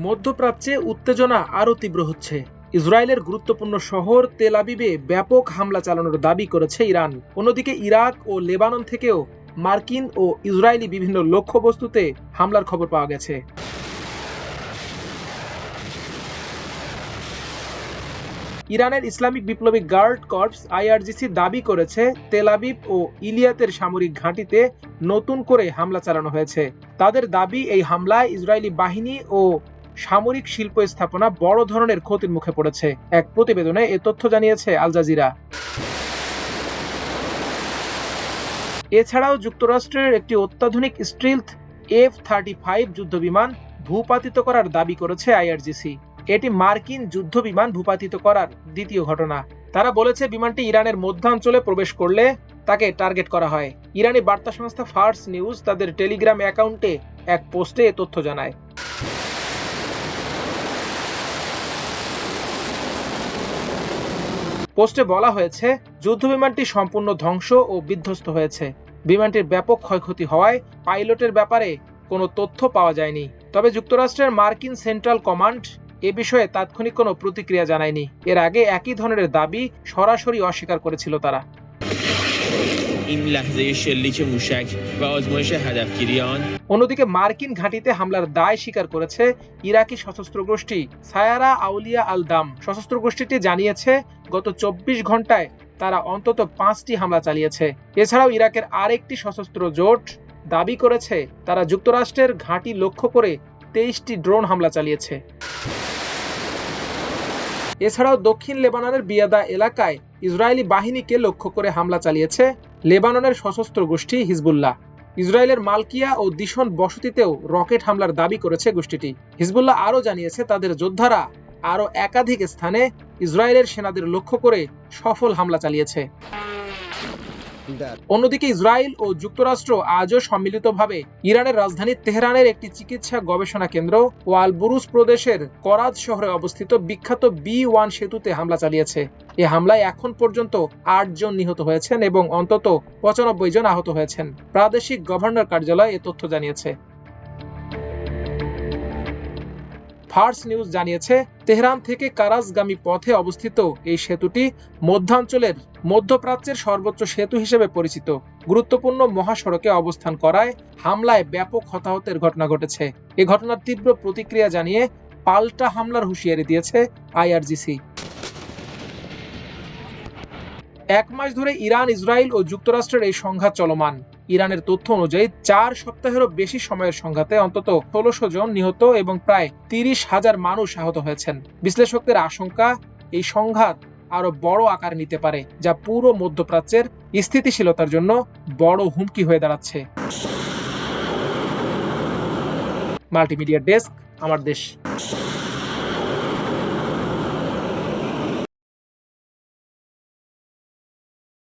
মধ্যপ্রাচ্যে উত্তেজনা আরও তীব্র হচ্ছে। ইসরায়েলের গুরুত্বপূর্ণ শহর তেল আবিবে ব্যাপক হামলা চালানোর দাবি করেছে ইরান। অন্যদিকে ইরাক ও লেবানন থেকেও মার্কিন ও ইসরায়েলি বিভিন্ন লক্ষ্যবস্তুতে হামলার খবর পাওয়া গেছে। ইরানের ইসলামিক বিপ্লবী গার্ড কর্পস আইআরজিসি দাবি করেছে তেল আবিব ও ইলিয়াতের সামরিক ঘাঁটিতে নতুন করে হামলা চালানো হয়েছে। তাদের দাবি, এই হামলায় ইসরায়েলি বাহিনী ও সামরিক শিল্প স্থাপনা বড় ধরনের ক্ষতির মুখে পড়েছে। এক প্রতিবেদনে এ তথ্য জানিয়েছে আল জাজিরা। এছাড়াও যুক্তরাষ্ট্রের একটি অত্যাধুনিক স্টিলথ F-35 যুদ্ধবিমান ভূপাতিত করার দাবি করেছে আইআরজিসি। এটি মার্কিন যুদ্ধবিমান ভূপাতিত করার দ্বিতীয় ঘটনা। তারা বলেছে বিমানটি ইরানের মধ্যাঞ্চলে প্রবেশ করলে তাকে টার্গেট করা হয়। ইরানি বার্তা সংস্থা ফার্স নিউজ তাদের টেলিগ্রাম অ্যাকাউন্টে এক পোস্টে এ তথ্য জানায়। পোস্টে বলা হয়েছে, যুদ্ধবিমানটি সম্পূর্ণ ধ্বংস ও বিধ্বস্ত হয়েছে। বিমানটির ব্যাপক ক্ষয়ক্ষতি হওয়ায় পাইলটের ব্যাপারে কোনো তথ্য পাওয়া যায়নি। তবে যুক্তরাষ্ট্রের মার্কিন সেন্ট্রাল কমান্ড এ বিষয়ে তাৎক্ষণিক কোনো প্রতিক্রিয়া জানায়নি। এর আগে একই ধরনের দাবি সরাসরি অস্বীকার করেছিল তারা। অন্যদিকে মার্কিন ঘাঁটিতে হামলার দায় স্বীকার করেছে ইরাকি সশস্ত্র গোষ্ঠী সায়ারা আউলিয়া আল দাম। সশস্ত্র গোষ্ঠীটি জানিয়েছে, গত 24 ঘন্টায় তারা অন্তত 5টি হামলা চালিয়েছে। এছাড়াও ইরাকের আরেকটি সশস্ত্র জোট দাবি করেছে তারা যুক্তরাষ্ট্রের ঘাঁটি লক্ষ্য করে 23টি ড্রোন হামলা চালিয়েছে। এছাড়াও দক্ষিণ লেবাননের বিয়াদা এলাকায় ইসরায়েলি বাহিনীকে লক্ষ্য করে হামলা চালিয়েছে লেবাননের সশস্ত্র গোষ্ঠী হিজবুল্লাহ। ইসরায়েলের মালকিয়া ও দিশন বসতিতেও রকেট হামলার দাবি করেছে গোষ্ঠীটি। হিজবুল্লাহ আরও জানিয়েছে তাদের যোদ্ধারা আরও একাধিক স্থানে ইসরায়েলের সেনাদের লক্ষ্য করে সফল হামলা চালিয়েছে। অন্যদিকে ইসরায়েল ও যুক্তরাষ্ট্র আজও সম্মিলিতভাবে ইরানের রাজধানী তেহরানের একটি চিকিৎসা গবেষণা কেন্দ্র ও আল বুরুজ প্রদেশের করাজ শহরে অবস্থিত বিখ্যাত B1 সেতুতে হামলা চালিয়েছে। এ হামলায় এখন পর্যন্ত 8 জন নিহত হয়েছেন এবং অন্তত 95 জন আহত হয়েছেন। প্রাদেশিক গভর্নর কার্যালয় এ তথ্য জানিয়েছে। ফার্স নিউজ জানিয়েছে, তেহরান থেকে কারাজগামী পথে অবস্থিত এই সেতুটি মধ্যাঞ্চলের মধ্যপ্রাচ্যের সর্বোচ্চ সেতু হিসেবে পরিচিত। গুরুত্বপূর্ণ মহাসড়কে অবস্থান করায় হামলায় ব্যাপক হতাহতের ঘটনা ঘটেছে। এ ঘটনার তীব্র প্রতিক্রিয়া জানিয়ে পাল্টা হামলার হুঁশিয়ারি দিয়েছে আইআরজিসি। 1 মাস ধরে ইরান, ইসরায়েল ও যুক্তরাষ্ট্রের এই সংঘাত চলমান। ইরানের তথ্য অনুযায়ী 4 সপ্তাহেরও বেশি সময়ের সংঘাতে অন্তত 1600 জন নিহত এবং প্রায় 30,000 মানুষ আহত হয়েছেন। বিশ্লেষকদের আশঙ্কা, এই সংঘাত আরো বড় আকার নিতে পারে, যা পুরো মধ্যপ্রাচ্যের স্থিতিশীলতার জন্য বড় হুমকি হয়ে দাঁড়াচ্ছে। মাল্টিমিডিয়া ডেস্ক, আমার দেশ।